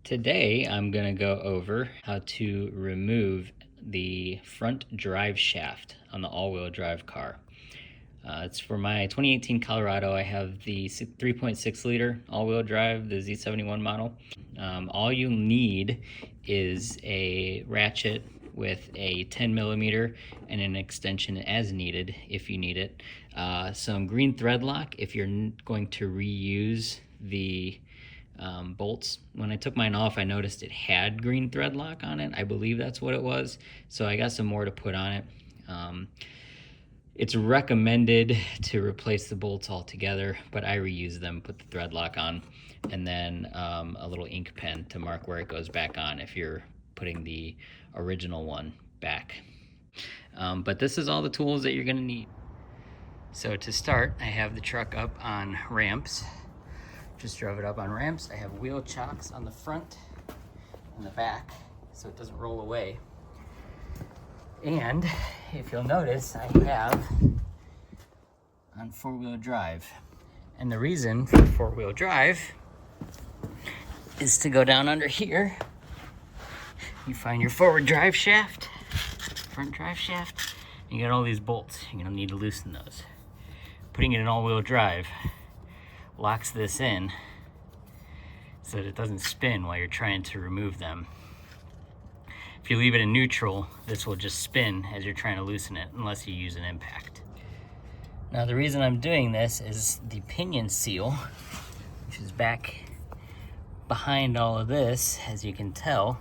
Today I'm going to go over how to remove the front drive shaft on the all-wheel drive car. It's for my 2018 Colorado. I have the 3.6 liter all-wheel drive, the Z71 model. All you need is a ratchet with a 10 millimeter and an extension as needed if you need it. Some green thread lock if you're going to reuse the bolts. When I took mine off, I noticed it had green thread lock on it. I believe that's what it was. So I got some more to put on it. It's recommended to replace the bolts altogether, but I reuse them, put the thread lock on, and then a little ink pen to mark where it goes back on if you're putting the original one back. But this is all the tools that you're gonna need. So to start, I have the truck up on ramps. Just drove it up on ramps. I have wheel chocks on the front and the back so it doesn't roll away. And if you'll notice, I have on four-wheel drive. And the reason for four-wheel drive is to go down under here. You find your forward drive shaft, front drive shaft, and you got all these bolts. You're gonna need to loosen those. Putting it in all-wheel drive locks this in so that it doesn't spin while you're trying to remove them. If you leave it in neutral, this will just spin as you're trying to loosen it unless you use an impact. Now the reason I'm doing this is the pinion seal, which is back behind all of this, as you can tell,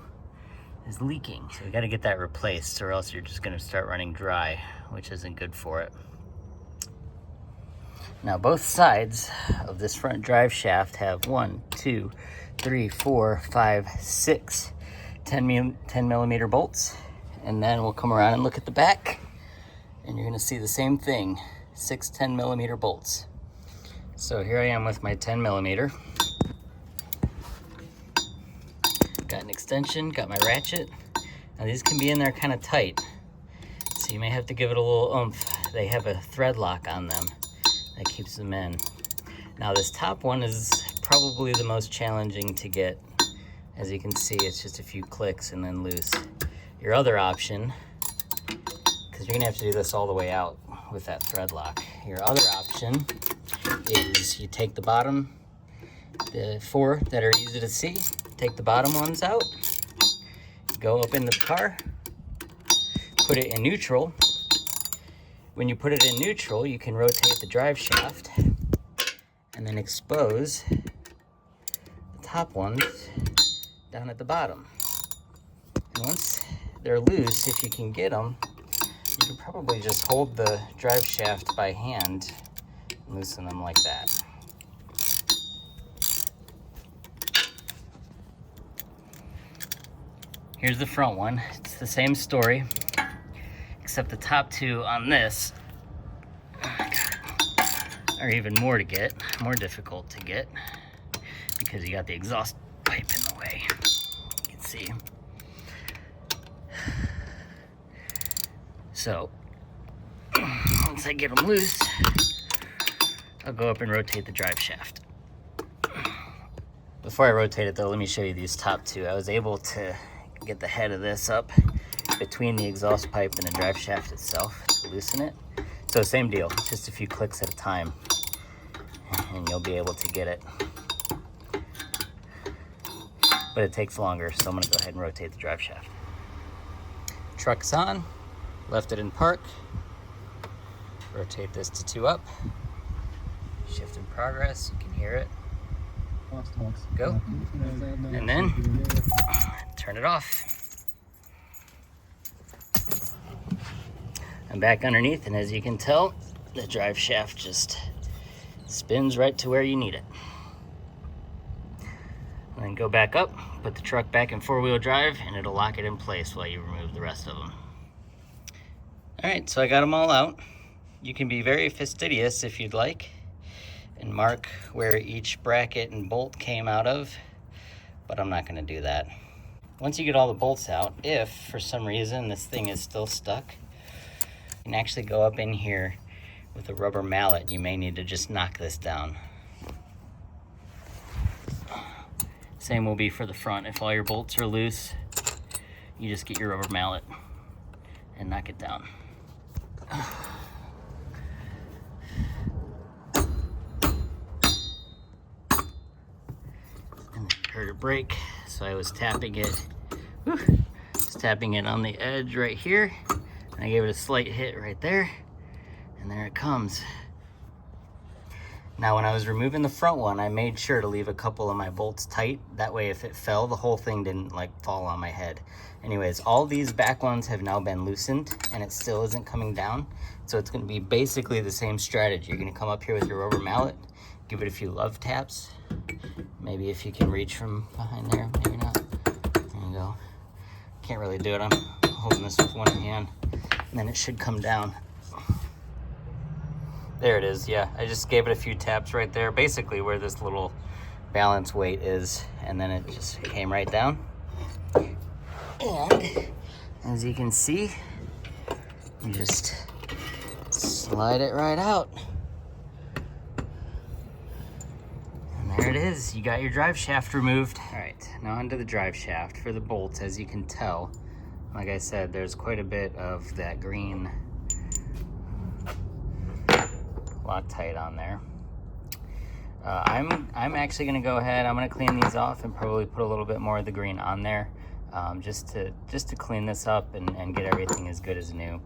is leaking. So we got to get that replaced or else you're just going to start running dry, which isn't good for it. Now both sides of this front drive shaft have 1, 2, 3, 4, 5, 6 10 millimeter bolts. And then we'll come around and look at the back and you're gonna see the same thing, 6 10 millimeter bolts. So here I am with my 10 millimeter. Got an extension, got my ratchet. Now these can be in there kind of tight, so you may have to give it a little oomph. They have a thread lock on them that keeps them in. Now this top one is probably the most challenging to get. As you can see, it's just a few clicks and then loose. Your other option, because you're gonna have to do this all the way out with that thread lock. Your other option is you take the bottom, the 4 that are easy to see, take the bottom ones out, go up in the car, put it in neutral. When you put it in neutral, you can rotate the drive shaft and then expose the top ones down at the bottom. And once they're loose, if you can get them, you can probably just hold the drive shaft by hand and loosen them like that. Here's the front one. It's the same story, except the top 2 on this are even more to get, more difficult to get, because you got the exhaust pipe in the way. You can see. So, once I get them loose, I'll go up and rotate the drive shaft. Before I rotate it though, let me show you these top 2. I was able to get the head of this up between the exhaust pipe and the drive shaft itself to loosen it. So same deal, just a few clicks at a time and you'll be able to get it. But it takes longer, so I'm gonna go ahead and rotate the drive shaft. Truck's on, left it in park. Rotate this to 2 up. Shift in progress, you can hear it. Go. And then turn it off. I'm back underneath, and as you can tell, the drive shaft just spins right to where you need it. And then go back up, put the truck back in 4-wheel drive, and it'll lock it in place while you remove the rest of them. All right, so I got them all out. You can be very fastidious if you'd like and mark where each bracket and bolt came out of, but I'm not gonna do that. Once you get all the bolts out, if for some reason this thing is still stuck, you can actually go up in here with a rubber mallet. You may need to just knock this down. Same will be for the front. If all your bolts are loose, you just get your rubber mallet and knock it down. And I heard it break, so I was tapping it. Just tapping it on the edge right here. And I gave it a slight hit right there, and there it comes. Now, when I was removing the front one, I made sure to leave a couple of my bolts tight. That way, if it fell, the whole thing didn't like fall on my head. Anyways, all these back ones have now been loosened, and it still isn't coming down. So it's gonna be basically the same strategy. You're gonna come up here with your rubber mallet, give it a few love taps. Maybe if you can reach from behind there, maybe not. There you go. Can't really do it, I'm holding this with one hand. And then it should come down. There it is, yeah. I just gave it a few taps right there, basically where this little balance weight is, and then it just came right down. And as you can see, you just slide it right out. And there it is, you got your drive shaft removed. All right, now onto the drive shaft. For the bolts, as you can tell, like I said, there's quite a bit of that green Loctite on there. I'm actually gonna go ahead, I'm gonna clean these off and probably put a little bit more of the green on there, just to clean this up and get everything as good as new.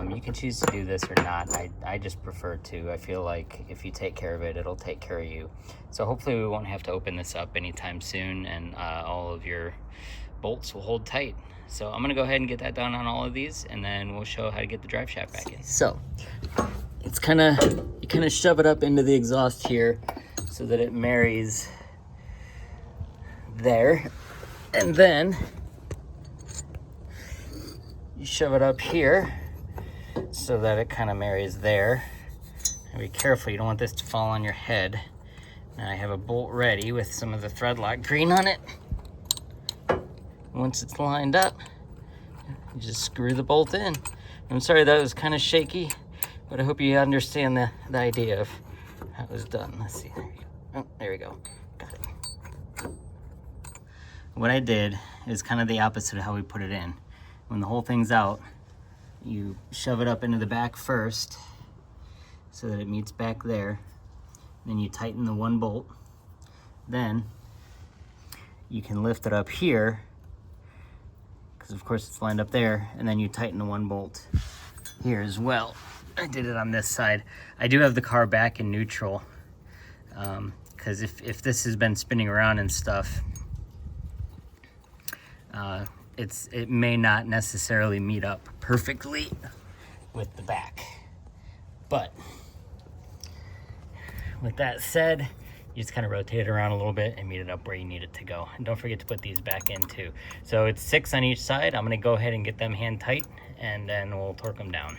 You can choose to do this or not. I just prefer to. I feel like if you take care of it, it'll take care of you. So hopefully we won't have to open this up anytime soon, and all of your bolts will hold tight. So I'm gonna go ahead and get that done on all of these, and then we'll show how to get the drive shaft back in. So it's you kind of shove it up into the exhaust here so that it marries there, and then you shove it up here so that it kind of marries there. And be careful, you don't want this to fall on your head. Now I have a bolt ready with some of the thread lock green on it. Once it's lined up, you just screw the bolt in. I'm sorry that was kind of shaky, but I hope you understand the idea of how it was done. Let's see, there you go. Oh, there we go, got it. What I did is kind of the opposite of how we put it in. When the whole thing's out, you shove it up into the back first so that it meets back there. Then you tighten the one bolt. Then you can lift it up here, because of course it's lined up there, and then you tighten the one bolt here as well. I did it on this side. I do have the car back in neutral, because if this has been spinning around and stuff, it may not necessarily meet up perfectly with the back. But with that said, you just kind of rotate it around a little bit and meet it up where you need it to go. And don't forget to put these back in too. So it's 6 on each side. I'm gonna go ahead and get them hand tight, and then we'll torque them down.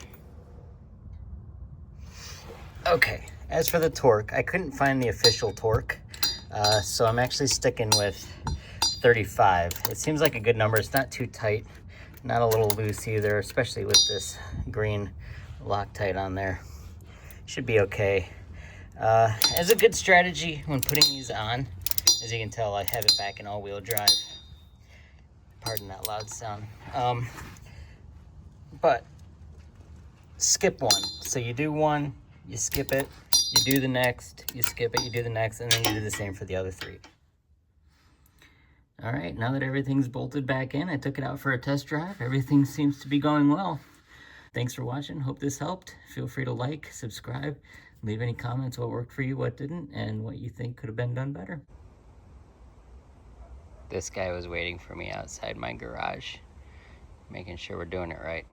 Okay, as for the torque, I couldn't find the official torque, so I'm actually sticking with 35. It seems like a good number. It's not too tight, not a little loose either, especially with this green Loctite on there. Should be okay. As a good strategy when putting these on, as you can tell, I have it back in all-wheel drive. Pardon that loud sound. But skip one. So you do one, you skip it, you do the next, you skip it, you do the next, and then you do the same for the other 3. All right, now that everything's bolted back in, I took it out for a test drive. Everything seems to be going well. Thanks for watching. Hope this helped. Feel free to like, subscribe, leave any comments, what worked for you, what didn't, and what you think could have been done better. This guy was waiting for me outside my garage, making sure we're doing it right.